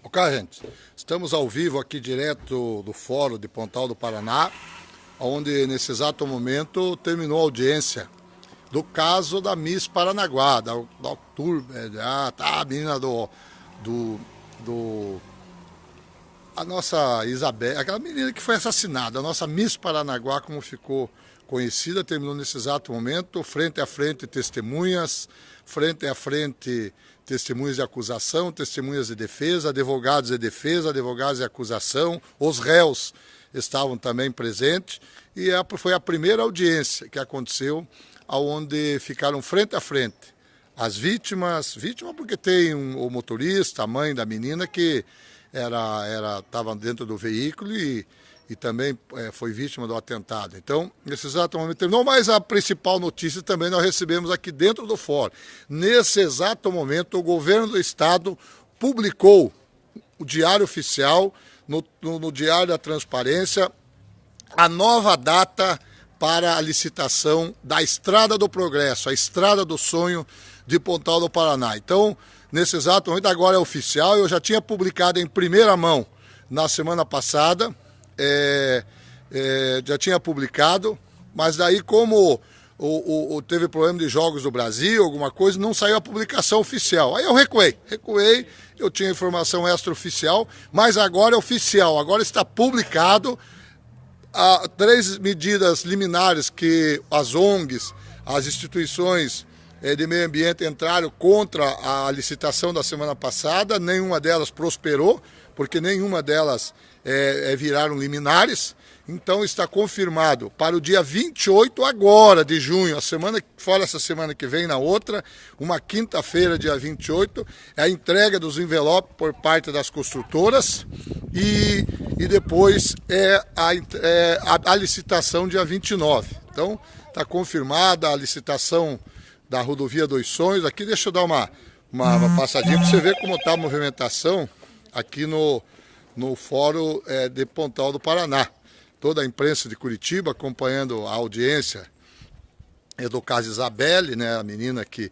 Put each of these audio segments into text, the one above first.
Ok, gente, estamos ao vivo aqui direto do Fórum de Pontal do Paraná, onde nesse exato momento terminou a audiência do caso da Miss Paranaguá, da a menina a nossa Isabel, aquela menina que foi assassinada, a nossa Miss Paranaguá, como ficou conhecida, terminou nesse exato momento, frente a frente testemunhas, testemunhas de acusação, testemunhas de defesa, advogados de acusação, os réus estavam também presentes, e foi a primeira audiência que aconteceu, onde ficaram frente a frente as vítimas porque tem o motorista, a mãe da menina que estava dentro do veículo e também foi vítima do atentado. Então, nesse exato momento terminou, mas a principal notícia também nós recebemos aqui dentro do fórum. Nesse exato momento, o governo do estado publicou o Diário Oficial, no Diário da Transparência, a nova data para a licitação da Estrada do Progresso, a Estrada do Sonho de Pontal do Paraná. Então, nesse exato momento, agora é oficial, eu já tinha publicado em primeira mão na semana passada, já tinha publicado, mas daí como teve problema de Jogos do Brasil, alguma coisa, não saiu a publicação oficial. Aí eu recuei, eu tinha informação extraoficial, mas agora é oficial, agora está publicado. 3 medidas liminares que as ONGs, as instituições de meio ambiente entraram contra a licitação da semana passada, nenhuma delas prosperou, porque nenhuma delas viraram liminares. Então está confirmado para o dia 28 agora de junho, fora essa semana que vem, na outra, uma quinta-feira, dia 28, é a entrega dos envelopes por parte das construtoras e depois a licitação dia 29. Então está confirmada a licitação da Rodovia dos Sonhos. Aqui deixa eu dar uma passadinha para você ver como está a movimentação aqui no Fórum de Pontal do Paraná. Toda a imprensa de Curitiba acompanhando a audiência do caso Isabelle, né, a menina que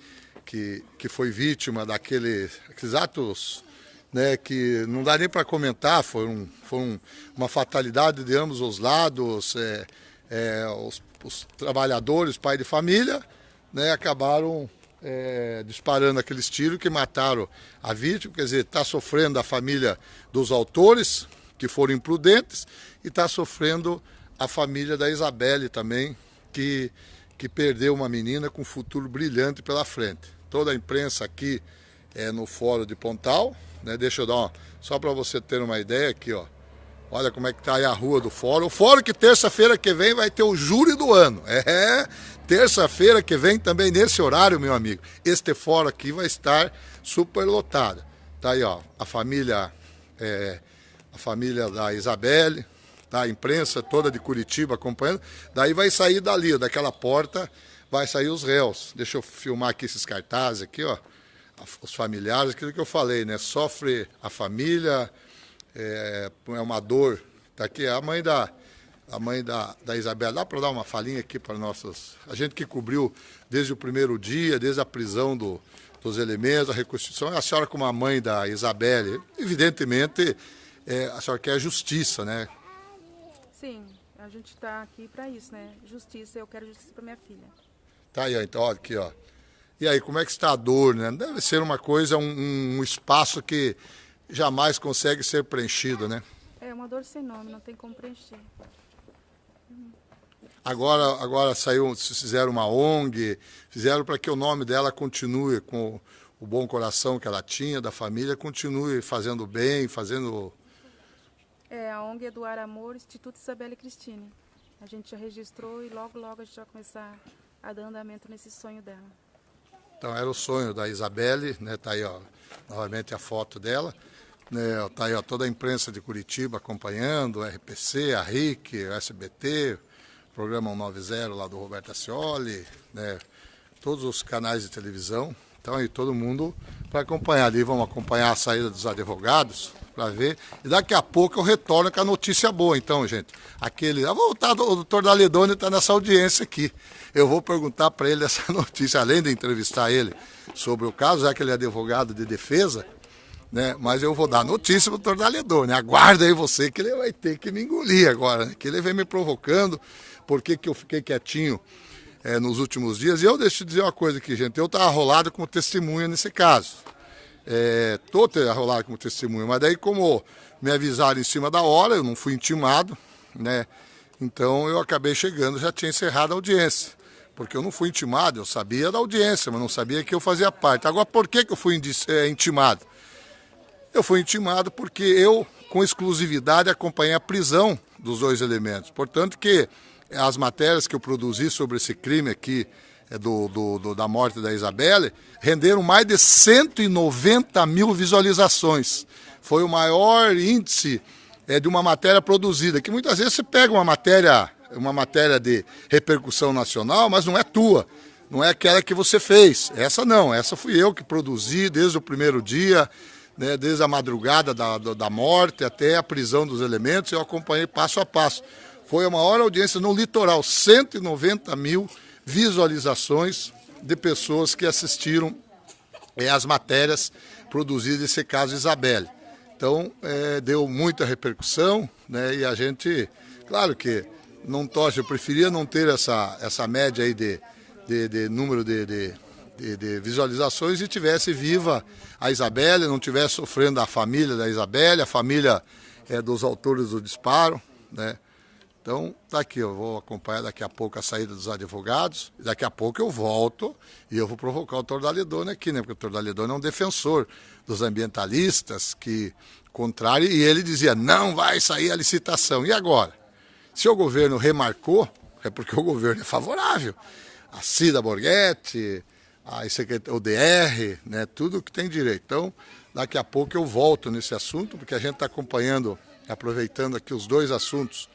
foi vítima daqueles atos, né, que não dá nem para comentar, foi uma fatalidade de ambos os lados. Os trabalhadores, pai de família, né, acabaram disparando aqueles tiros que mataram a vítima. Quer dizer, está sofrendo a família dos autores, que foram imprudentes, e está sofrendo a família da Isabelle também, que perdeu uma menina com um futuro brilhante pela frente. Toda a imprensa aqui no Fórum de Pontal, né? Deixa eu dar só para você ter uma ideia aqui, ó. Olha como é que está aí a rua do Fórum. O Fórum que terça-feira que vem vai ter o júri do ano. Terça-feira que vem também nesse horário, meu amigo. Este Fórum aqui vai estar super lotado. Tá aí, ó, a família da Isabelle, tá? A imprensa toda de Curitiba acompanhando. Daí vai sair dali, ó, daquela porta, vai sair os réus. Deixa eu filmar aqui esses cartazes aqui, ó. Os familiares, aquilo que eu falei, né? Sofre a família, é uma dor. Tá aqui a mãe da Isabelle. Dá para dar uma falinha aqui para a gente que cobriu desde o primeiro dia, desde a prisão dos elementos, a reconstituição. A senhora, como a mãe da Isabelle, evidentemente, a senhora quer justiça, né? Sim, a gente está aqui para isso, né? Justiça, eu quero justiça para minha filha. Tá aí, ó, então, olha aqui, ó. E aí, como é que está a dor, né? Deve ser uma coisa, um espaço que jamais consegue ser preenchido, né? É uma dor sem nome, não tem como preencher. Agora fizeram uma ONG, fizeram para que o nome dela continue com o bom coração que ela tinha, da família, continue fazendo bem, fazendo... A ONG Eduar Amor, Instituto Isabelle Cristine. A gente já registrou e logo a gente vai começar a dar andamento nesse sonho dela. Então era o sonho da Isabelle, né? Tá aí, ó, novamente a foto dela. Né? Tá aí, ó, toda a imprensa de Curitiba acompanhando, o RPC, a RIC, o SBT, o programa 190 lá do Roberto Ascioli, né? Todos os canais de televisão. Então aí todo mundo para acompanhar ali, vamos acompanhar a saída dos advogados para ver. E daqui a pouco eu retorno com a notícia boa, então, gente. O doutor Daledoni está nessa audiência aqui. Eu vou perguntar para ele essa notícia, além de entrevistar ele sobre o caso, já que ele é advogado de defesa, né? Mas eu vou dar notícia pro doutor Daledoni, aguarda aí você que ele vai ter que me engolir agora, né? Que ele vem me provocando, por que eu fiquei quietinho nos últimos dias. E eu deixo de dizer uma coisa aqui, gente, eu estava arrolado como testemunha nesse caso. Estou arrolado como testemunha, mas daí como me avisaram em cima da hora, eu não fui intimado, né? Então eu acabei chegando, já tinha encerrado a audiência. Porque eu não fui intimado, eu sabia da audiência, mas não sabia que eu fazia parte. Agora, por que eu fui intimado? Eu fui intimado porque eu, com exclusividade, acompanhei a prisão dos dois elementos. Portanto que as matérias que eu produzi sobre esse crime aqui, da morte da Isabelle, renderam mais de 190 mil visualizações. Foi o maior índice de uma matéria produzida, que muitas vezes você pega uma matéria de repercussão nacional, mas não é tua, não é aquela que você fez. Essa não, essa fui eu que produzi desde o primeiro dia, né, desde a madrugada da morte até a prisão dos elementos, eu acompanhei passo a passo. Foi a maior audiência no litoral, 190 mil visualizações de pessoas que assistiram as matérias produzidas nesse caso Isabelle. Então, deu muita repercussão, né, e a gente, claro que não torce, eu preferia não ter essa média aí de número de visualizações e tivesse viva a Isabelle, não tivesse sofrendo a família da Isabelle, a família dos autores do disparo, né? Então, tá aqui, eu vou acompanhar daqui a pouco a saída dos advogados, daqui a pouco eu volto e eu vou provocar o doutor Daledoni aqui, né? Porque o doutor Daledoni é um defensor dos ambientalistas que contrário, e ele dizia, não vai sair a licitação. E agora? Se o governo remarcou, é porque o governo é favorável. A Cida Borghetti, o DR, né, tudo que tem direito. Então, daqui a pouco eu volto nesse assunto, porque a gente está acompanhando, aproveitando aqui os dois assuntos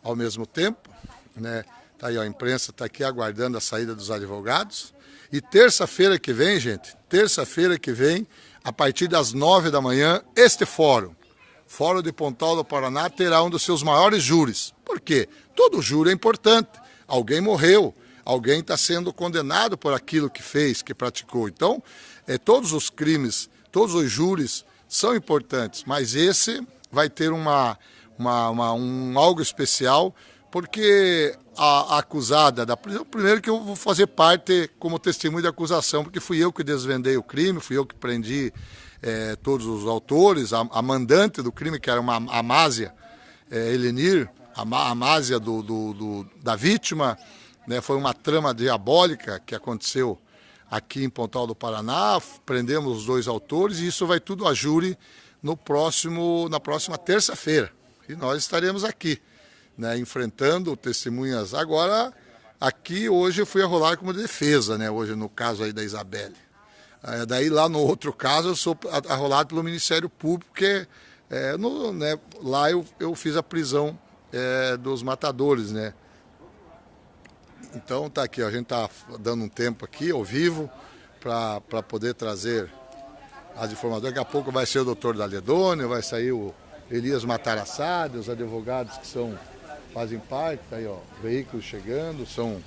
ao mesmo tempo, né? Tá aí, ó, a imprensa está aqui aguardando a saída dos advogados. E terça-feira que vem, gente, a partir das 9 da manhã, este Fórum de Pontal do Paraná, terá um dos seus maiores júris. Por quê? Todo júri é importante. Alguém morreu, alguém está sendo condenado por aquilo que fez, que praticou. Então, todos os crimes, todos os júris são importantes, mas esse vai ter um algo especial, porque a acusada da prisão, primeiro que eu vou fazer parte como testemunho de acusação, porque fui eu que desvendei o crime, fui eu que prendi todos os autores, a mandante do crime, que era uma Amásia Helenir, a Amásia da vítima, né, foi uma trama diabólica que aconteceu aqui em Pontal do Paraná, prendemos os dois autores e isso vai tudo a júri na próxima terça-feira. E nós estaremos aqui, né, enfrentando testemunhas. Agora, aqui hoje eu fui arrolar como defesa, né, hoje no caso aí da Isabelle. Daí lá no outro caso eu sou arrolado pelo Ministério Público, porque lá eu fiz a prisão dos matadores, né. Então tá aqui, ó, a gente tá dando um tempo aqui ao vivo para poder trazer as informações. Daqui a pouco vai ser o doutor Daledoni, vai sair o Elias Matarassade, os advogados que fazem parte, tá aí, ó, veículos chegando, são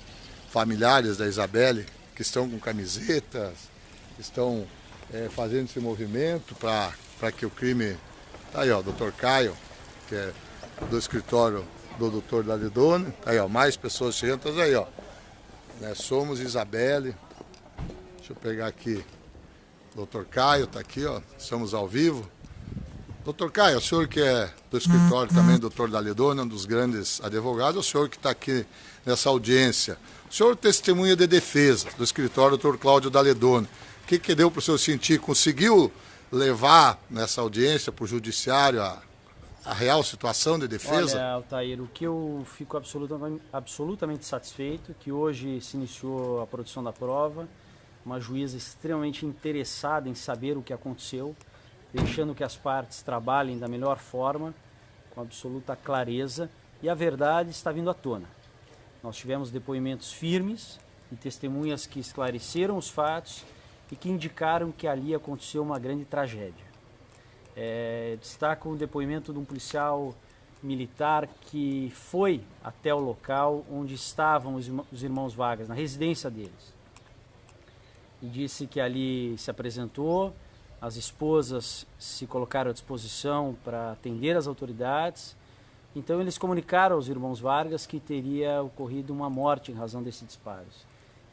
familiares da Isabelle que estão com camisetas, estão fazendo esse movimento para que o crime... Tá aí, ó, o doutor Caio, que é do escritório do doutor Daledoni, tá aí, ó, mais pessoas chegando, todas aí, ó, né, somos Isabelle, deixa eu pegar aqui, doutor Caio tá aqui, ó, estamos ao vivo. Doutor Caio, o senhor que é do escritório também, doutor Daledoni, um dos grandes advogados, o senhor que está aqui nessa audiência, o senhor testemunha de defesa do escritório doutor Cláudio Daledoni, o que deu para o senhor sentir? Conseguiu levar nessa audiência para o judiciário a real situação de defesa? Olha, Altair, o que eu fico absolutamente satisfeito, que hoje se iniciou a produção da prova, uma juíza extremamente interessada em saber o que aconteceu, deixando que as partes trabalhem da melhor forma, com absoluta clareza, e a verdade está vindo à tona. Nós tivemos depoimentos firmes e testemunhas que esclareceram os fatos e que indicaram que ali aconteceu uma grande tragédia. Destaco o depoimento de um policial militar que foi até o local onde estavam os irmãos Vargas, na residência deles. E disse que ali se apresentou, as esposas se colocaram à disposição para atender as autoridades. Então eles comunicaram aos irmãos Vargas que teria ocorrido uma morte em razão desses disparos.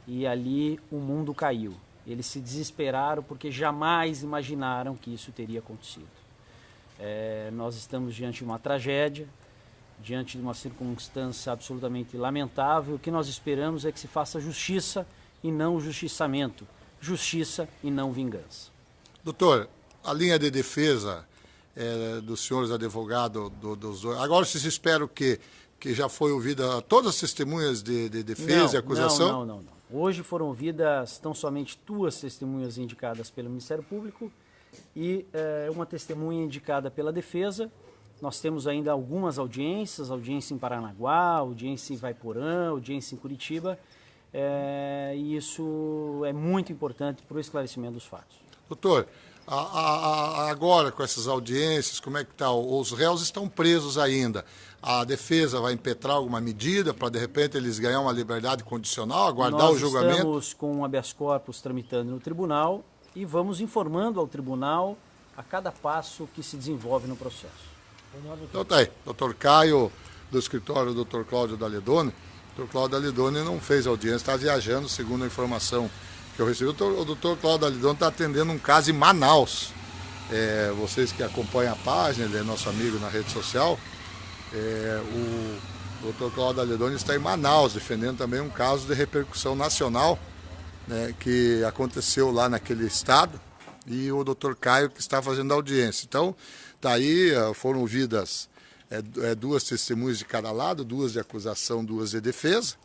E ali o mundo caiu. Eles se desesperaram porque jamais imaginaram que isso teria acontecido. Nós estamos diante de uma tragédia, diante de uma circunstância absolutamente lamentável. O que nós esperamos é que se faça justiça e não justiçamento, justiça e não vingança. Doutor, a linha de defesa dos senhores advogados, dos dois, agora vocês esperam que já foi ouvida todas as testemunhas de defesa e acusação? Não. Hoje foram ouvidas tão somente 2 testemunhas indicadas pelo Ministério Público e uma testemunha indicada pela defesa. Nós temos ainda algumas audiências, audiência em Paranaguá, audiência em Ivaiporã, audiência em Curitiba, e isso é muito importante para o esclarecimento dos fatos. Doutor, agora com essas audiências, como é que está? Os réus estão presos ainda. A defesa vai impetrar alguma medida para, de repente, eles ganhar uma liberdade condicional, aguardar o julgamento? Nós estamos com um habeas corpus tramitando no tribunal e vamos informando ao tribunal a cada passo que se desenvolve no processo. Então tá aí, doutor Caio, do escritório do Dr. Cláudio Daledoni. O doutor Cláudio Daledoni não fez audiência, está viajando, segundo a informação que eu recebi. O doutor Cláudio Daledoni está atendendo um caso em Manaus. Vocês que acompanham a página, ele é nosso amigo na rede social. O doutor Cláudio Daledoni está em Manaus, defendendo também um caso de repercussão nacional, né, que aconteceu lá naquele estado, e o doutor Caio que está fazendo audiência. Então, daí foram ouvidas 2 testemunhas de cada lado, 2 de acusação, 2 de defesa,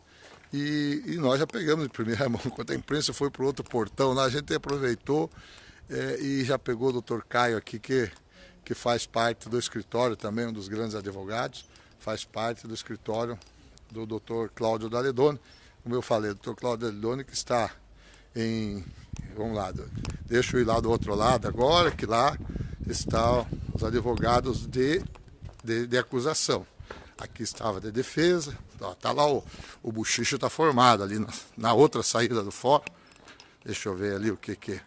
e nós já pegamos de primeira mão. Enquanto a imprensa foi para o outro portão, lá a gente aproveitou e já pegou o doutor Caio aqui, que faz parte do escritório também, um dos grandes advogados, faz parte do escritório do doutor Cláudio Daledoni. Como eu falei, o doutor Cláudio Daledoni que está vamos lá, deixa eu ir lá do outro lado agora, que lá estão os advogados de acusação. Aqui estava de defesa, está lá o bochicho está formado ali na outra saída do fórum. Deixa eu ver ali o que é.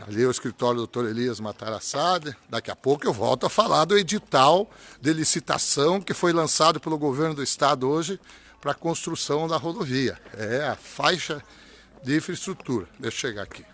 Ali é o escritório do Dr. Elias Matarassade. Daqui a pouco eu volto a falar do edital de licitação que foi lançado pelo governo do estado hoje para a construção da rodovia. É a faixa de infraestrutura. Deixa eu chegar aqui.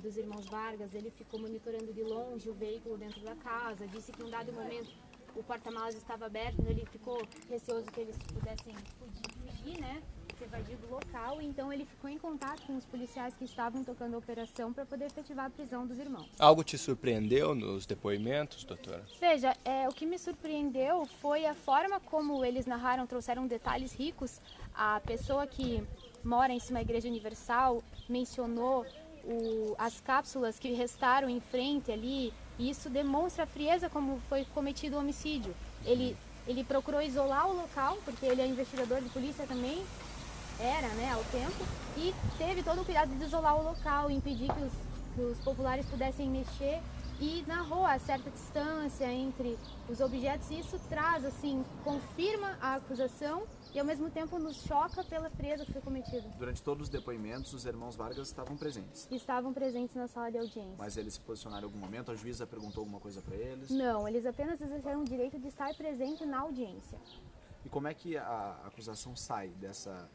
Dos irmãos Vargas, ele ficou monitorando de longe o veículo dentro da casa, disse que em um dado momento o porta-malas estava aberto, ele ficou receoso que eles pudessem fugir, né, se evadir do local, então ele ficou em contato com os policiais que estavam tocando a operação para poder efetivar a prisão dos irmãos. Algo te surpreendeu nos depoimentos, doutora? Veja, o que me surpreendeu foi a forma como eles narraram, trouxeram detalhes ricos. A pessoa que mora em cima da Igreja Universal mencionou as cápsulas que restaram em frente ali, e isso demonstra a frieza como foi cometido o homicídio. Ele procurou isolar o local, porque ele é investigador de polícia também, ao tempo, e teve todo o cuidado de isolar o local, impedir que os populares pudessem mexer, e narrou a certa distância entre os objetos, e isso traz, confirma a acusação e ao mesmo tempo nos choca pela frieza que foi cometida. Durante todos os depoimentos, os irmãos Vargas estavam presentes? Estavam presentes na sala de audiência. Mas eles se posicionaram em algum momento? A juíza perguntou alguma coisa para eles? Não, eles apenas exerceram o direito de estar presente na audiência. E como é que a acusação sai dessa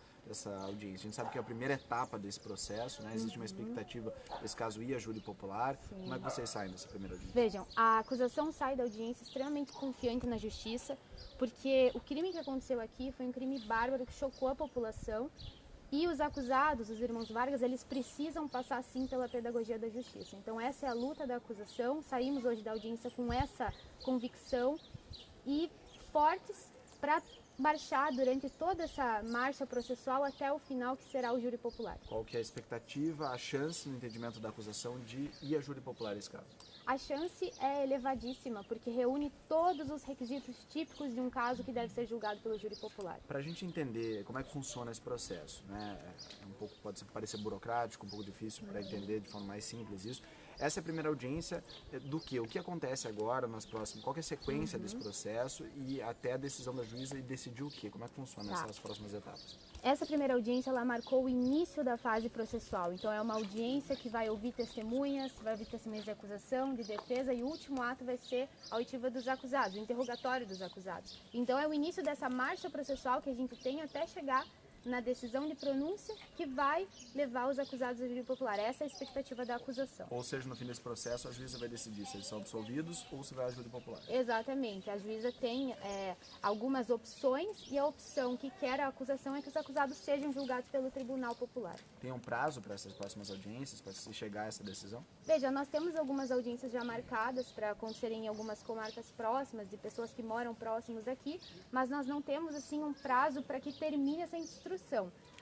audiência? A gente sabe que é a primeira etapa desse processo, né? Existe uma expectativa, esse caso ia a júri popular. Sim. Como é que vocês saem dessa primeira audiência? Vejam, a acusação sai da audiência extremamente confiante na justiça, porque o crime que aconteceu aqui foi um crime bárbaro que chocou a população, e os acusados, os irmãos Vargas, eles precisam passar sim pela pedagogia da justiça. Então essa é a luta da acusação, saímos hoje da audiência com essa convicção e fortes para marchar durante toda essa marcha processual até o final, que será o júri popular. Qual que é a expectativa, a chance no entendimento da acusação de ir a júri popular nesse caso? A chance é elevadíssima, porque reúne todos os requisitos típicos de um caso que deve ser julgado pelo júri popular. Para a gente entender como é que funciona esse processo, né? Pode parecer burocrático, um pouco difícil para entender de forma mais simples isso. Essa é a primeira audiência do quê? O que acontece agora nas próximas? Qual que é a sequência desse processo e até a decisão da juíza e decidir o quê? Como é que funciona essas próximas etapas? Essa primeira audiência, ela marcou o início da fase processual. Então, é uma audiência que vai ouvir testemunhas, vai ouvir testemunhas de acusação, de defesa, e o último ato vai ser a oitiva dos acusados, o interrogatório dos acusados. Então, é o início dessa marcha processual que a gente tem até chegar na decisão de pronúncia que vai levar os acusados ao júri popular. Essa é a expectativa da acusação. Ou seja, no fim desse processo, a juíza vai decidir se eles são absolvidos ou se vai ao júri popular. Exatamente. A juíza tem algumas opções e a opção que quer a acusação é que os acusados sejam julgados pelo Tribunal Popular. Tem um prazo para essas próximas audiências, para se chegar a essa decisão? Veja, nós temos algumas audiências já marcadas para acontecerem em algumas comarcas próximas, de pessoas que moram próximos aqui, mas nós não temos assim um prazo para que termine essa instrução.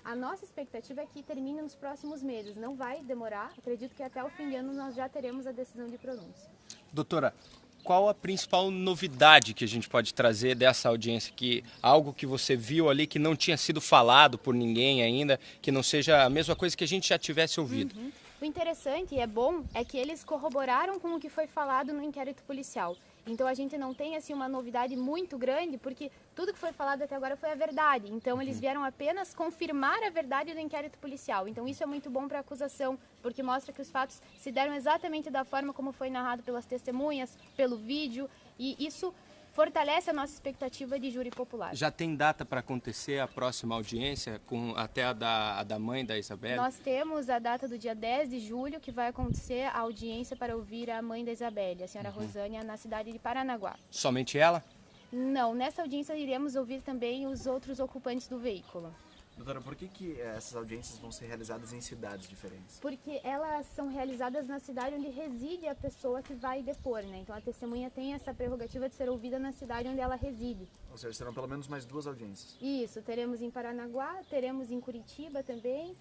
A nossa expectativa é que termine nos próximos meses. Não vai demorar. Acredito que até o fim de ano nós já teremos a decisão de pronúncia. Doutora, qual a principal novidade que a gente pode trazer dessa audiência? Algo que você viu ali que não tinha sido falado por ninguém ainda, que não seja a mesma coisa que a gente já tivesse ouvido? O interessante e é bom é que eles corroboraram com o que foi falado no inquérito policial. Então a gente não tem assim uma novidade muito grande, porque tudo que foi falado até agora foi a verdade. Então eles vieram apenas confirmar a verdade do inquérito policial. Então isso é muito bom para a acusação, porque mostra que os fatos se deram exatamente da forma como foi narrado pelas testemunhas, pelo vídeo, e isso fortalece a nossa expectativa de júri popular. Já tem data para acontecer a próxima audiência, até a da mãe da Isabelle? Nós temos a data do dia 10 de julho, que vai acontecer a audiência para ouvir a mãe da Isabelle, a senhora Rosânia, na cidade de Paranaguá. Somente ela? Não, nessa audiência iremos ouvir também os outros ocupantes do veículo. Doutora, por que essas audiências vão ser realizadas em cidades diferentes? Porque elas são realizadas na cidade onde reside a pessoa que vai depor, né? Então a testemunha tem essa prerrogativa de ser ouvida na cidade onde ela reside. Ou seja, serão pelo menos mais 2 audiências. Isso, teremos em Paranaguá, teremos em Curitiba também.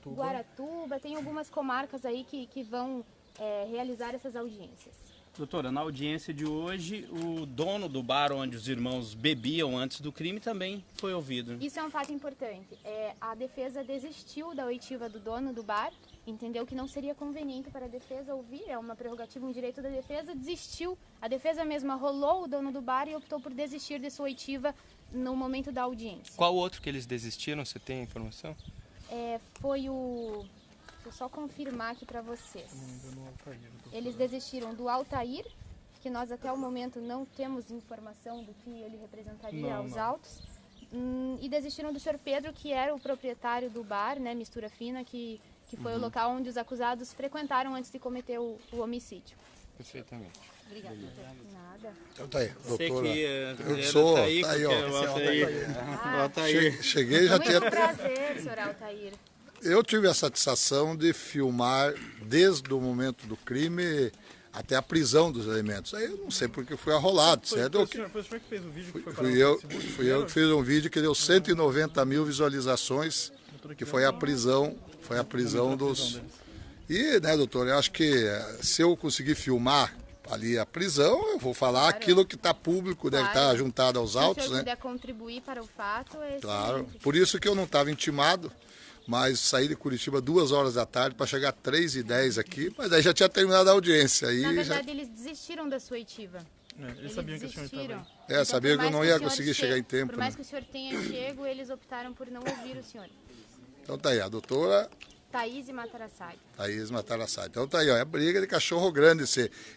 Guaratuba, tem algumas comarcas aí que vão realizar essas audiências. Doutora, na audiência de hoje, o dono do bar onde os irmãos bebiam antes do crime também foi ouvido. Isso é um fato importante. A defesa desistiu da oitiva do dono do bar, entendeu que não seria conveniente para a defesa ouvir, é uma prerrogativa, um direito da defesa, desistiu. A defesa mesma rolou o dono do bar e optou por desistir de sua oitiva no momento da audiência. Qual outro que eles desistiram? Você tem informação? Foi o... Deixa eu só confirmar aqui para vocês. Eles desistiram do Altair, que nós até o momento não temos informação do que ele representaria aos autos. E desistiram do Sr. Pedro, que era o proprietário do bar, né, Mistura Fina, que foi o local onde os acusados frequentaram antes de cometer o homicídio. Perfeitamente. Obrigada. Nada. Então tá aí, doutora. Eu sou, tá aí, tá aí, ó. Cheguei e já tinha... Muito prazer, Sr. Altair. Eu tive a satisfação de filmar desde o momento do crime até a prisão dos elementos. Aí eu não sei porque fui arrolado, certo? Foi o senhor que fez o vídeo que foi Fui eu que fiz um vídeo que deu 190 mil visualizações, que foi a prisão dos... E, né, doutor, eu acho que se eu conseguir filmar ali a prisão, eu vou falar aquilo que está público, deve estar juntado aos autos, Se o senhor né? puder contribuir para o fato, é Claro, excelente. por isso que eu não estava intimado, mas saí de Curitiba 2 horas da tarde para chegar 3h10 aqui, mas aí já tinha terminado a audiência. Aí Na verdade, eles desistiram da sua oitiva. Eles sabiam que o senhor estava aí. Então, sabia por que eu mais não o ia senhor conseguir chegar em tempo, Por mais né? que o senhor tenha chego, eles optaram por não ouvir o senhor. Então tá aí, a doutora Thaís e Matarassai. Thaís Matarassai. Então tá aí, ó, é briga de cachorro grande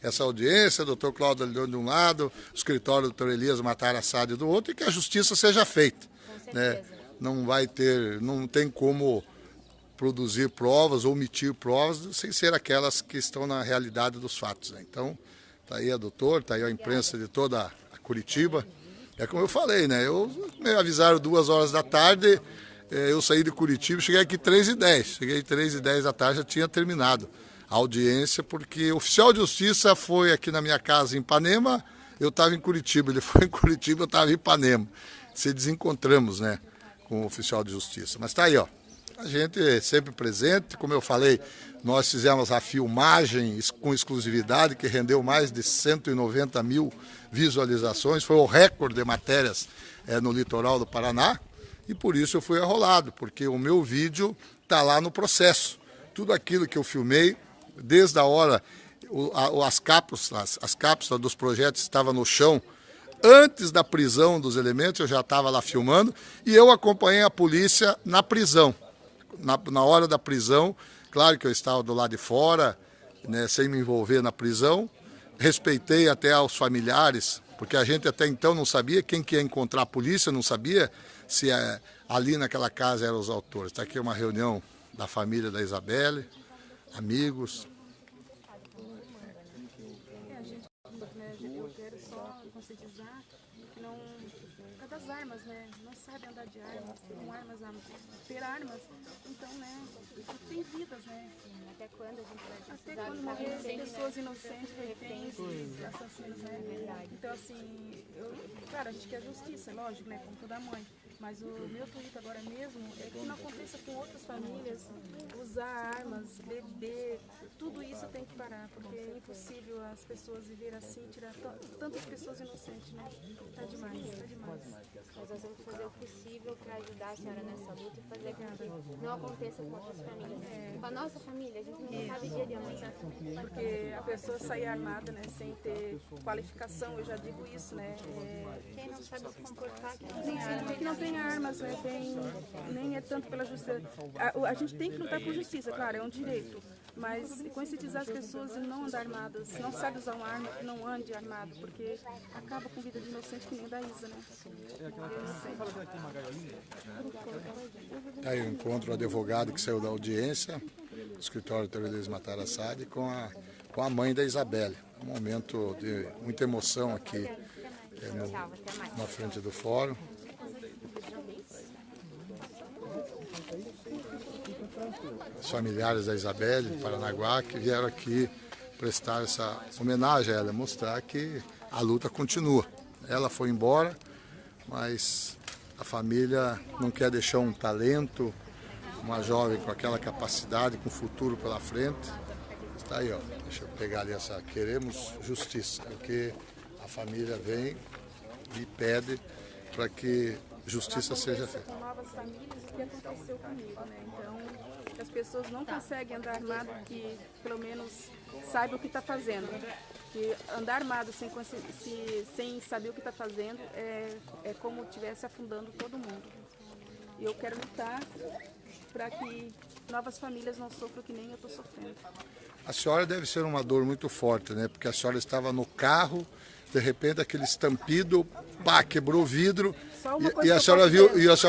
essa audiência, o doutor Cláudio Leão de um lado, o escritório do doutor Elias Matarassai do outro, e que a justiça seja feita. Com Né? certeza. Não tem como produzir provas, omitir provas, sem ser aquelas que estão na realidade dos fatos. Né? Então, tá aí a doutora, tá aí a imprensa de toda a Curitiba. É como eu falei, né? Me avisaram 2 horas da tarde, eu saí de Curitiba, cheguei aqui 3h10. Cheguei 3h10 da tarde, já tinha terminado a audiência, porque o oficial de justiça foi aqui na minha casa em Ipanema, eu estava em Curitiba, ele foi em Curitiba, eu estava em Ipanema. Se desencontramos, né, com o oficial de justiça. Mas tá aí, ó. A gente é sempre presente, como eu falei, nós fizemos a filmagem com exclusividade, que rendeu mais de 190 mil visualizações, foi o recorde de matérias no litoral do Paraná, e por isso eu fui arrolado, porque o meu vídeo está lá no processo. Tudo aquilo que eu filmei desde a hora, as cápsulas dos projetos estavam no chão. Antes da prisão dos elementos, eu já estava lá filmando e eu acompanhei a polícia na prisão. Na hora da prisão, claro que eu estava do lado de fora, né, sem me envolver na prisão. Respeitei até aos familiares, porque a gente até então não sabia quem que ia encontrar a polícia, não sabia se ali naquela casa eram os autores. Está aqui uma reunião da família da Isabelle, amigos. Eu quero só conscientizar que não, por causa das armas, né? Não sabe andar de armas, com armas, ter armas, então, né? Tem vidas, né? Até quando a gente vai precisar? Até quando morrer pessoas inocentes, reféns, assassinos, né? Então, assim, claro, a gente quer justiça, lógico, né? Como toda mãe. Mas o meu intuito agora mesmo é que não aconteça com outras famílias usar armas, beber, tudo isso tem que parar, porque é impossível as pessoas viverem assim, tirar tantas pessoas inocentes, né? Tá demais, tá demais. Mas nós vamos fazer o possível para ajudar a senhora nessa luta e fazer com que não aconteça com outras famílias. Com a nossa família, a gente não sabe dia de amanhã. Porque a pessoa sair armada, né, sem ter qualificação, eu já digo isso, né? Quem não sabe se comportar, que não tem armas, né? Nem é tanto pela justiça. A gente tem que lutar por justiça, claro, é um direito. Mas conscientizar as pessoas em não andar armadas. Se não sabe usar uma arma, não ande armado, porque acaba com vida de inocente, que nem da Isa, né? Aí eu encontro o advogado que saiu da audiência, do escritório Terelis Matarassade, com a mãe da Isabelle. Um momento de muita emoção aqui na frente do fórum. Os familiares da Isabelle, de Paranaguá, que vieram aqui prestar essa homenagem a ela, mostrar que a luta continua. Ela foi embora, mas a família não quer deixar um talento, uma jovem com aquela capacidade, com futuro pela frente. Está aí, ó. Deixa eu pegar ali essa. Queremos justiça, porque a família vem e pede para que justiça seja feita. Com novas famílias, o que aconteceu comigo, né? Então, as pessoas não conseguem andar armado que pelo menos saiba o que está fazendo. Que andar armado sem saber o que está fazendo é como se estivesse afundando todo mundo. E eu quero lutar para que novas famílias não sofram que nem eu estou sofrendo. A senhora deve ser uma dor muito forte, né? Porque a senhora estava no carro, de repente aquele estampido, pá, quebrou o vidro e a senhora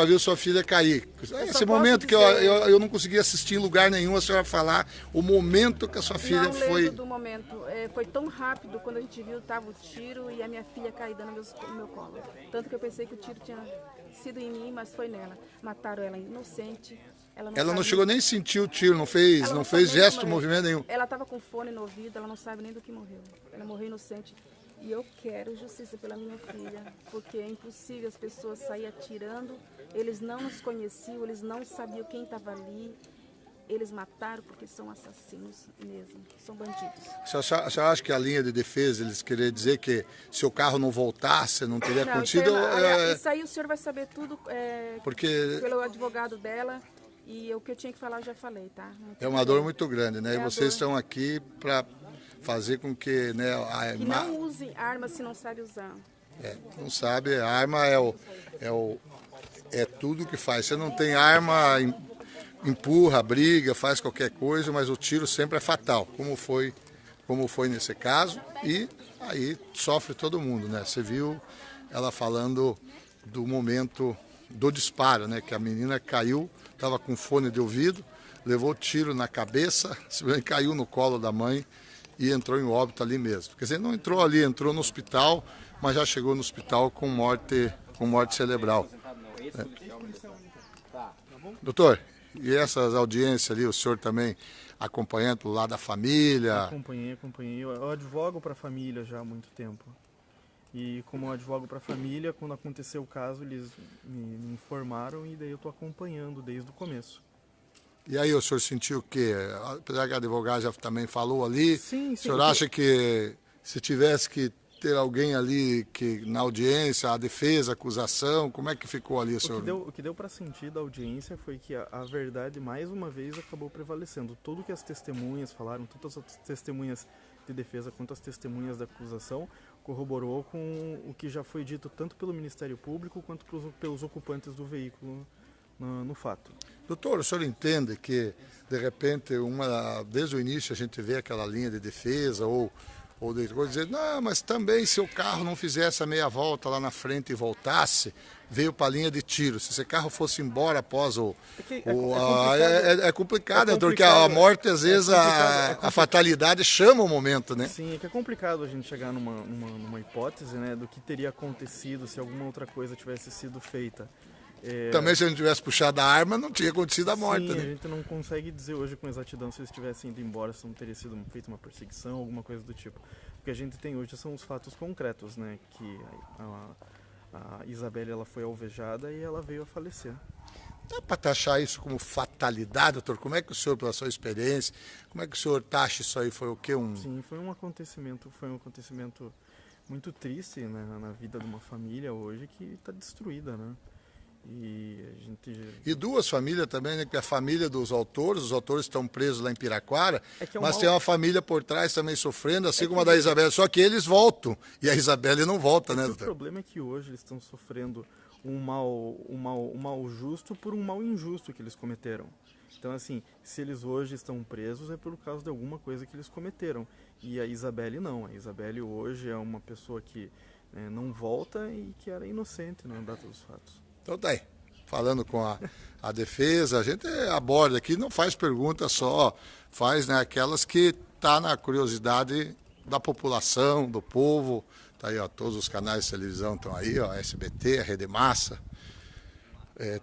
viu sua filha cair. Esse momento que eu não consegui assistir em lugar nenhum a senhora falar o momento que a sua filha foi. Não lembro do momento. Foi tão rápido, quando a gente viu, estava o tiro e a minha filha caída no meu colo. Tanto que eu pensei que o tiro tinha sido em mim, mas foi nela. Mataram ela inocente. Ela não chegou nem a sentir o tiro, não fez gesto, movimento nenhum. Ela estava com fone no ouvido, ela não sabe nem do que morreu. Ela morreu inocente. E eu quero justiça pela minha filha, porque é impossível as pessoas saírem atirando. Eles não nos conheciam, eles não sabiam quem estava ali. Eles mataram porque são assassinos mesmo, são bandidos. A senhora acha que a linha de defesa, eles queriam dizer que se o carro não voltasse, não teria acontecido? Isso aí o senhor vai saber tudo pelo advogado dela. E o que eu tinha que falar, eu já falei, tá? É uma dor muito grande, né? E vocês estão aqui para fazer com que... Né, que não usem arma se não sabe usar. Não sabe, a arma é tudo que faz. Você não tem arma, empurra, briga, faz qualquer coisa, mas o tiro sempre é fatal, como foi nesse caso. E aí sofre todo mundo, né? Você viu ela falando do momento do disparo, né? Que a menina caiu, estava com fone de ouvido, levou tiro na cabeça, caiu no colo da mãe e entrou em óbito ali mesmo. Quer dizer, não entrou ali, entrou no hospital, mas já chegou no hospital com morte cerebral. Doutor, e essas audiências ali, o senhor também acompanhando lá da família? Acompanhei. Eu advogo para a família já há muito tempo. E como eu advogo para a família, quando aconteceu o caso, eles me informaram e daí eu estou acompanhando desde o começo. E aí o senhor sentiu o quê? Apesar que a advogada já também falou ali, sim, o senhor acha que se tivesse que ter alguém ali que na audiência, a defesa, a acusação, como é que ficou ali, senhor? O que deu para sentir da audiência foi que a verdade, mais uma vez, acabou prevalecendo. Tudo que as testemunhas falaram, tanto as testemunhas de defesa quanto as testemunhas da acusação, corroborou com o que já foi dito tanto pelo Ministério Público quanto pelos ocupantes do veículo no fato. Doutor, o senhor entende que, de repente, desde o início a gente vê aquela linha de defesa ou dizer, não, mas também se o carro não fizesse a meia volta lá na frente e voltasse, veio para a linha de tiro. Se esse carro fosse embora após é complicado, porque a morte, às vezes, a fatalidade chama o momento, né? Sim, é que é complicado a gente chegar numa hipótese, né, do que teria acontecido se alguma outra coisa tivesse sido feita. Também se a gente tivesse puxado a arma, não tinha acontecido a morte, sim, né? A gente não consegue dizer hoje com exatidão se eles tivessem ido embora, se não teria sido feita uma perseguição, alguma coisa do tipo. O que a gente tem hoje são os fatos concretos, né? Que a Isabelle, ela foi alvejada e ela veio a falecer. Dá para taxar isso como fatalidade, doutor? Como é que o senhor, pela sua experiência, como é que o senhor taxa isso aí? Foi o quê? Sim, foi um acontecimento muito triste, né, na vida de uma família hoje que está destruída, né? E duas famílias também, né? Que é a família dos autores, os autores estão presos lá em Piraquara, mas tem uma família por trás também sofrendo, assim como a da Isabelle, só que eles voltam, e a Isabelle não volta, né, doutor? O problema é que hoje eles estão sofrendo um mal justo por um mal injusto que eles cometeram. Então, assim, se eles hoje estão presos é por causa de alguma coisa que eles cometeram. E a Isabelle não. A Isabelle hoje é uma pessoa que não volta e que era inocente na data dos fatos. Então tá aí, falando com a defesa, a gente aborda aqui, não faz perguntas só, faz, né, aquelas que tá na curiosidade da população, do povo. Tá aí, ó, todos os canais de televisão estão aí, ó, SBT, a Rede Massa,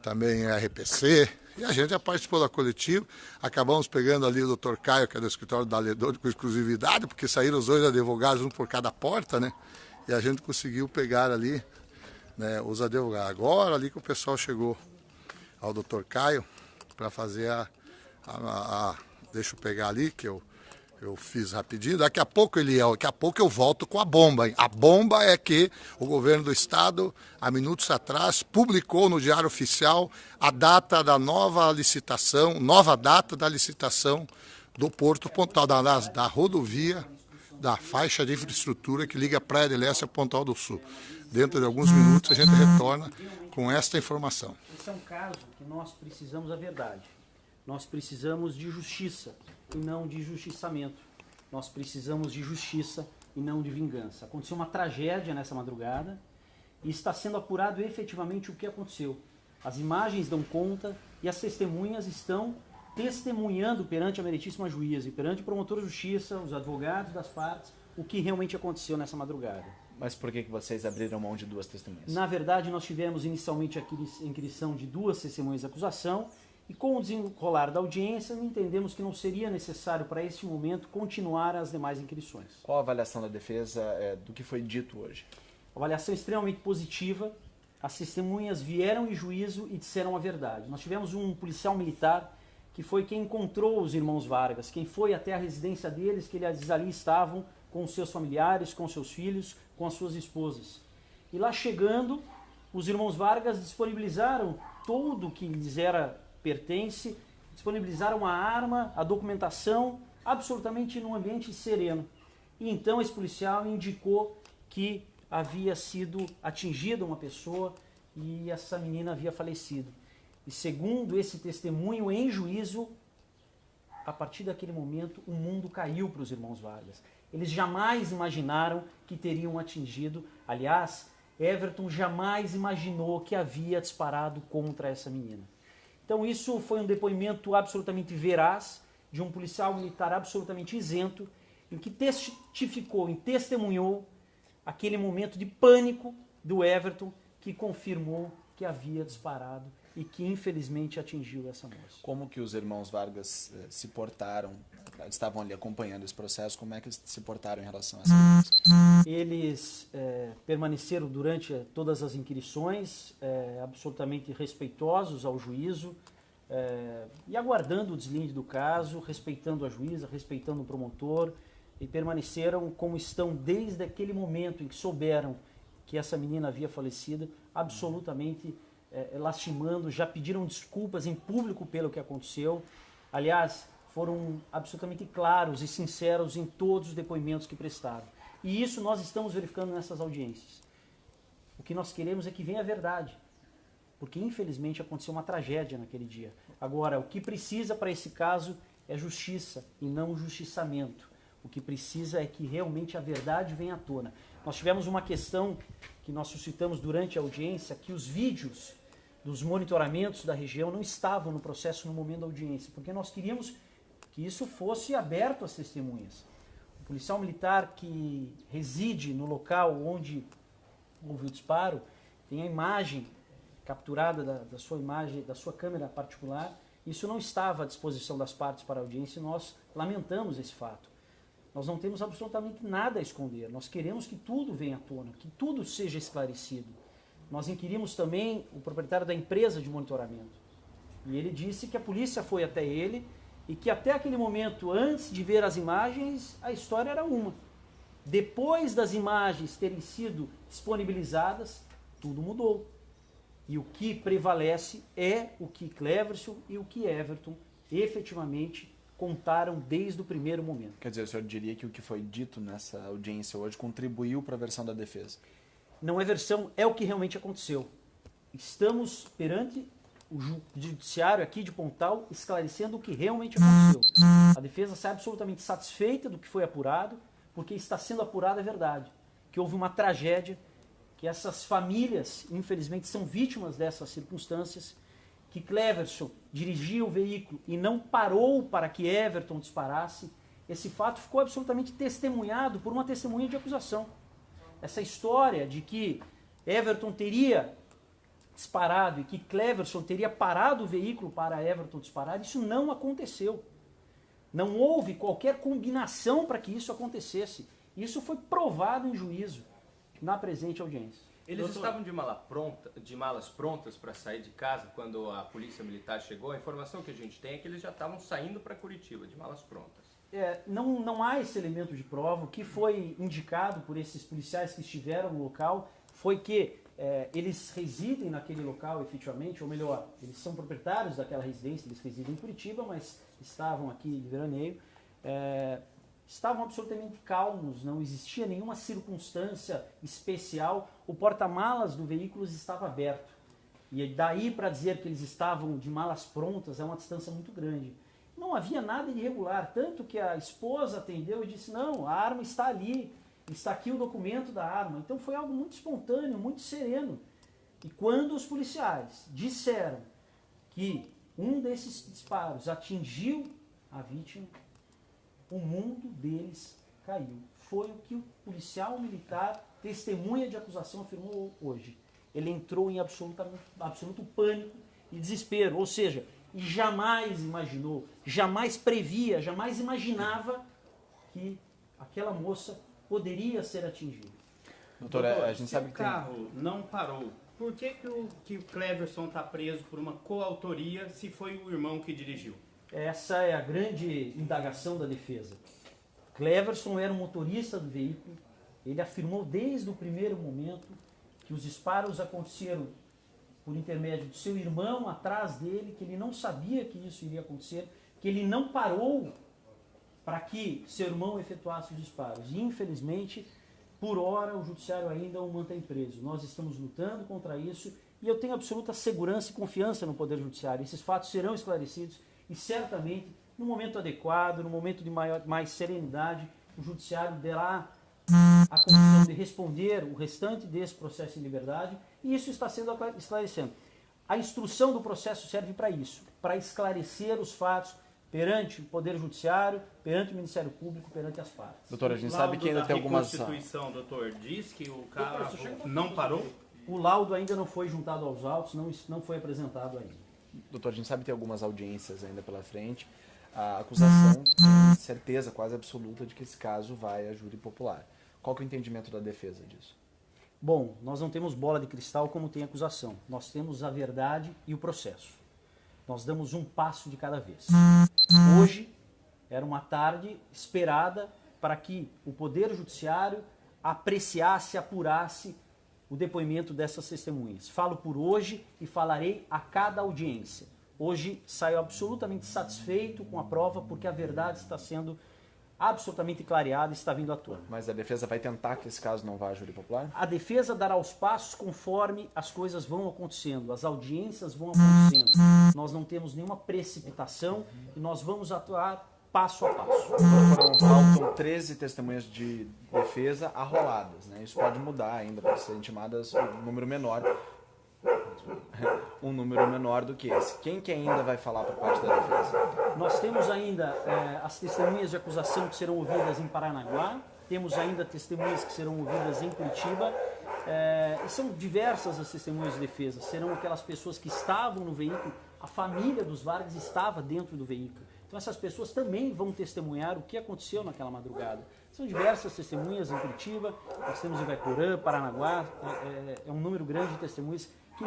também a RPC, e a gente já participou da coletiva. Acabamos pegando ali o Dr. Caio, que é do escritório da Ledor, com exclusividade, porque saíram os dois advogados, um por cada porta, né, e a gente conseguiu pegar ali, né, os advogados. Agora ali que o pessoal chegou ao Dr. Caio para fazer deixa eu pegar ali que eu fiz rapidinho. Daqui a pouco eu volto com a bomba, hein? A bomba é que o governo do estado, há minutos atrás, publicou no Diário Oficial a data da nova data da licitação do Porto Pontal, da rodovia, da faixa de infraestrutura que liga a Praia de Leste a Pontal do Sul. Dentro de alguns minutos a gente retorna com esta informação. Esse é um caso que nós precisamos da verdade. Nós precisamos de justiça e não de justiçamento. Nós precisamos de justiça e não de vingança. Aconteceu uma tragédia nessa madrugada e está sendo apurado efetivamente o que aconteceu. As imagens dão conta e as testemunhas estão testemunhando perante a meritíssima juíza e perante o promotor de justiça, os advogados das partes, o que realmente aconteceu nessa madrugada. Mas por que vocês abriram mão de duas testemunhas? Na verdade, nós tivemos inicialmente a inquirição de duas testemunhas de acusação e com o desenrolar da audiência entendemos que não seria necessário para este momento continuar as demais inquirições. Qual a avaliação da defesa do que foi dito hoje? Avaliação extremamente positiva. As testemunhas vieram em juízo e disseram a verdade. Nós tivemos um policial militar que foi quem encontrou os irmãos Vargas, quem foi até a residência deles, que eles ali estavam com os seus familiares, com seus filhos, com as suas esposas. E lá chegando, os irmãos Vargas disponibilizaram tudo que lhes pertence, disponibilizaram a arma, a documentação, absolutamente num ambiente sereno. E então esse policial indicou que havia sido atingida uma pessoa e essa menina havia falecido. E segundo esse testemunho em juízo, a partir daquele momento o mundo caiu para os irmãos Vargas. Eles jamais imaginaram que teriam atingido. Aliás, Everton jamais imaginou que havia disparado contra essa menina. Então isso foi um depoimento absolutamente veraz de um policial militar absolutamente isento, em que testificou e testemunhou aquele momento de pânico do Everton, que confirmou que havia disparado e que infelizmente atingiu essa moça. Como que os irmãos Vargas se portaram? Estavam ali acompanhando esse processo, como é que eles se portaram em relação a essa denúncia? Eles permaneceram durante todas as inquirições, absolutamente respeitosos ao juízo e aguardando o deslinde do caso, respeitando a juíza, respeitando o promotor e permaneceram como estão desde aquele momento em que souberam que essa menina havia falecido, absolutamente lastimando, já pediram desculpas em público pelo que aconteceu. Aliás, foram absolutamente claros e sinceros em todos os depoimentos que prestaram. E isso nós estamos verificando nessas audiências. O que nós queremos é que venha a verdade, porque infelizmente aconteceu uma tragédia naquele dia. Agora, o que precisa para esse caso é justiça e não justiçamento. O que precisa é que realmente a verdade venha à tona. Nós tivemos uma questão que nós suscitamos durante a audiência, que os vídeos dos monitoramentos da região não estavam no processo no momento da audiência, porque nós queríamos que isso fosse aberto às testemunhas. O policial militar que reside no local onde houve o disparo tem a imagem capturada da sua câmera particular. Isso não estava à disposição das partes para a audiência e nós lamentamos esse fato. Nós não temos absolutamente nada a esconder. Nós queremos que tudo venha à tona, que tudo seja esclarecido. Nós inquirimos também o proprietário da empresa de monitoramento. E ele disse que a polícia foi até ele e que até aquele momento, antes de ver as imagens, a história era uma. Depois das imagens terem sido disponibilizadas, tudo mudou. E o que prevalece é o que Cleverson e o que Everton efetivamente contaram desde o primeiro momento. Quer dizer, o senhor diria que o que foi dito nessa audiência hoje contribuiu para a versão da defesa? Não é versão, é o que realmente aconteceu. Estamos perante o judiciário aqui de Pontal esclarecendo o que realmente aconteceu. A defesa sai absolutamente satisfeita do que foi apurado, porque está sendo apurada a verdade, que houve uma tragédia, que essas famílias, infelizmente, são vítimas dessas circunstâncias, que Cleverson dirigia o veículo e não parou para que Everton disparasse. Esse fato ficou absolutamente testemunhado por uma testemunha de acusação. Essa história de que Everton teria disparado e que Cleverson teria parado o veículo para Everton disparar, isso não aconteceu. Não houve qualquer combinação para que isso acontecesse. Isso foi provado em juízo na presente audiência. Eles estavam de malas prontas para sair de casa quando a polícia militar chegou? A informação que a gente tem é que eles já estavam saindo para Curitiba, de malas prontas. Não há esse elemento de prova. O que foi indicado por esses policiais que estiveram no local foi que eles residem naquele local efetivamente, ou melhor, eles são proprietários daquela residência, eles residem em Curitiba, mas estavam aqui de veraneio. Estavam absolutamente calmos, não existia nenhuma circunstância especial, o porta-malas do veículo estava aberto. E daí para dizer que eles estavam de malas prontas é uma distância muito grande. Não havia nada de irregular, tanto que a esposa atendeu e disse, não, a arma está ali, está aqui o documento da arma. Então foi algo muito espontâneo, muito sereno. E quando os policiais disseram que um desses disparos atingiu a vítima, o mundo deles caiu. Foi o que o policial militar, testemunha de acusação, afirmou hoje. Ele entrou em absoluto pânico e desespero, ou seja, e jamais imaginou, jamais previa, jamais imaginava que aquela moça poderia ser atingida. Doutor, a gente sabe que o carro não parou, por que o Cleverson está preso por uma coautoria se foi o irmão que dirigiu? Essa é a grande indagação da defesa. Cleverson era o motorista do veículo, ele afirmou desde o primeiro momento que os disparos aconteceram por intermédio do seu irmão atrás dele, que ele não sabia que isso iria acontecer, que ele não parou para que seu irmão efetuasse os disparos. E, infelizmente, por hora, o judiciário ainda o mantém preso. Nós estamos lutando contra isso e eu tenho absoluta segurança e confiança no Poder Judiciário. Esses fatos serão esclarecidos e, certamente, no momento adequado, no momento de mais serenidade, o Judiciário dará a condição de responder o restante desse processo em liberdade, e isso está sendo esclarecendo. A instrução do processo serve para isso, para esclarecer os fatos perante o Poder Judiciário, perante o Ministério Público, perante as partes. Doutor, a gente sabe que ainda tem algumas... A Constituição, doutor, diz que o carro não parou? O laudo ainda não foi juntado aos autos, não foi apresentado ainda. Doutor, a gente sabe que tem algumas audiências ainda pela frente. A acusação tem certeza quase absoluta de que esse caso vai a júri popular. Qual que é o entendimento da defesa disso? Bom, nós não temos bola de cristal como tem a acusação. Nós temos a verdade e o processo. Nós damos um passo de cada vez. Hoje era uma tarde esperada para que o Poder Judiciário apreciasse, apurasse o depoimento dessas testemunhas. Falo por hoje e falarei a cada audiência. Hoje saio absolutamente satisfeito com a prova, porque a verdade está sendo absolutamente clareada e está vindo à tona. Mas a defesa vai tentar que esse caso não vá a júri popular? A defesa dará os passos conforme as coisas vão acontecendo, as audiências vão acontecendo. Nós não temos nenhuma precipitação e nós vamos atuar passo a passo. Faltam 13 testemunhas de defesa arroladas, né? Isso pode mudar ainda, pode ser intimadas um número menor do que esse. Quem que ainda vai falar por parte da defesa? Nós temos ainda as testemunhas de acusação que serão ouvidas em Paranaguá, temos ainda testemunhas que serão ouvidas em Curitiba, e são diversas as testemunhas de defesa. Serão aquelas pessoas que estavam no veículo, a família dos Vargas estava dentro do veículo. Então essas pessoas também vão testemunhar o que aconteceu naquela madrugada. São diversas testemunhas em Curitiba, nós temos em Ivaiporã, Paranaguá, é um número grande de testemunhas que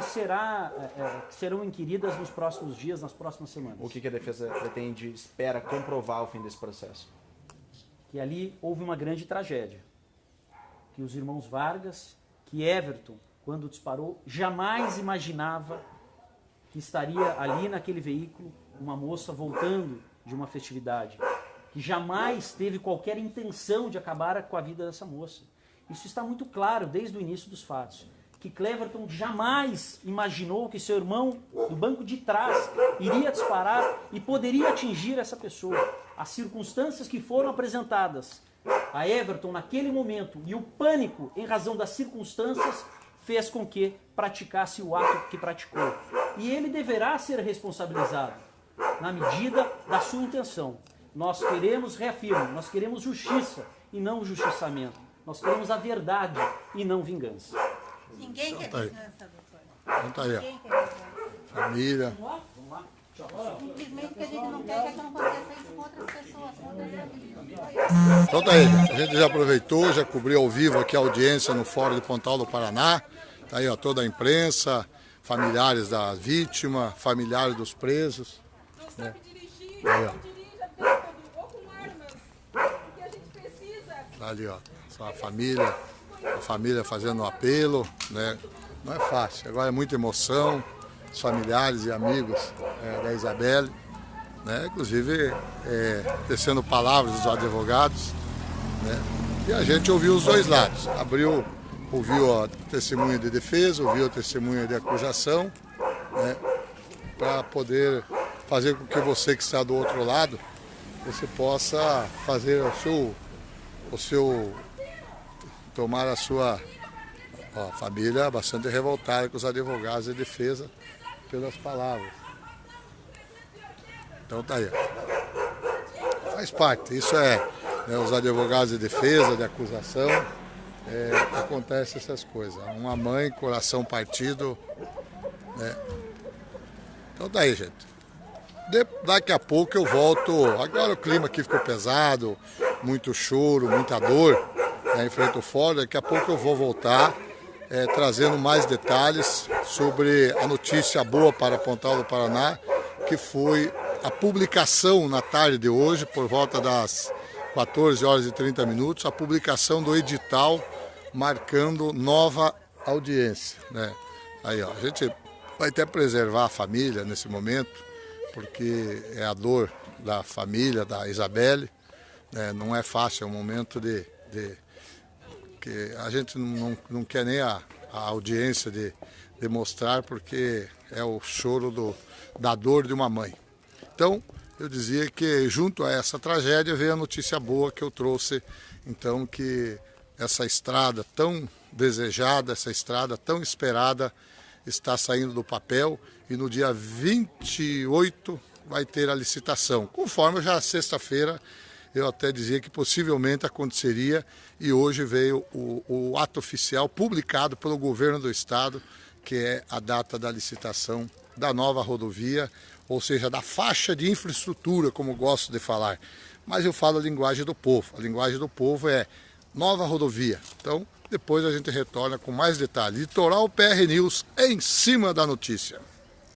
serão inquiridas nos próximos dias, nas próximas semanas. O que a defesa pretende, espera comprovar ao fim desse processo? Que ali houve uma grande tragédia. Que os irmãos Vargas, que Everton, quando disparou, jamais imaginava que estaria ali naquele veículo uma moça voltando de uma festividade. Que jamais teve qualquer intenção de acabar com a vida dessa moça. Isso está muito claro desde o início dos fatos. Que Cleverton jamais imaginou que seu irmão, do banco de trás, iria disparar e poderia atingir essa pessoa. As circunstâncias que foram apresentadas a Everton naquele momento e o pânico em razão das circunstâncias fez com que praticasse o ato que praticou. E ele deverá ser responsabilizado na medida da sua intenção. Nós queremos, reafirmo, nós queremos justiça e não justiçamento. Nós queremos a verdade e não vingança. Ninguém quer vingança, doutor. Então tá aí, Ninguém quer vingança. família. Simplesmente que a gente não quer que não aconteça isso com outras pessoas, com outras famílias. Então tá aí, gente. A gente já aproveitou, já cobriu ao vivo aqui a audiência no Fórum de Pontal do Paraná. Tá aí, ó, toda a imprensa, familiares da vítima, familiares dos presos. Não sabe dirigir, Aí, ó. não dirija bêbado ou com armas. O que a gente precisa. Tá ali, ó, só a família fazendo um apelo, né? Não é fácil, agora é muita emoção, os familiares e amigos da Isabelle, né? Inclusive tecendo palavras dos advogados, né? E a gente ouviu os dois lados, ouviu a testemunha de defesa, ouviu a testemunha de acusação, né? Para poder fazer com que você que está do outro lado, você possa fazer o seu tomar a sua família bastante revoltada com os advogados de defesa pelas palavras. Então tá aí. Faz parte, isso né, os advogados de defesa, de acusação, acontece essas coisas. Uma mãe, coração partido, né? Então tá aí, gente. Daqui a pouco eu volto. Agora o clima aqui ficou pesado, muito choro, muita dor. Em frente ao fórum, daqui a pouco eu vou voltar trazendo mais detalhes sobre a notícia boa para Pontal do Paraná, que foi a publicação na tarde de hoje, por volta das 14h30, a publicação do edital marcando nova audiência, né? Aí, ó, a gente vai até preservar a família nesse momento, porque é a dor da família, da Isabelle, né? Não é fácil, é um momento que a gente não quer nem a audiência de mostrar, porque é o choro da dor de uma mãe. Então, eu dizia que junto a essa tragédia veio a notícia boa que eu trouxe, então, que essa estrada tão desejada, essa estrada tão esperada, está saindo do papel e no dia 28 vai ter a licitação. Conforme já sexta-feira eu até dizia que possivelmente aconteceria e hoje veio o ato oficial publicado pelo governo do estado, que é a data da licitação da nova rodovia, ou seja, da faixa de infraestrutura, como gosto de falar. Mas eu falo a linguagem do povo. A linguagem do povo é nova rodovia. Então, depois a gente retorna com mais detalhes. Litoral PR News em cima da notícia.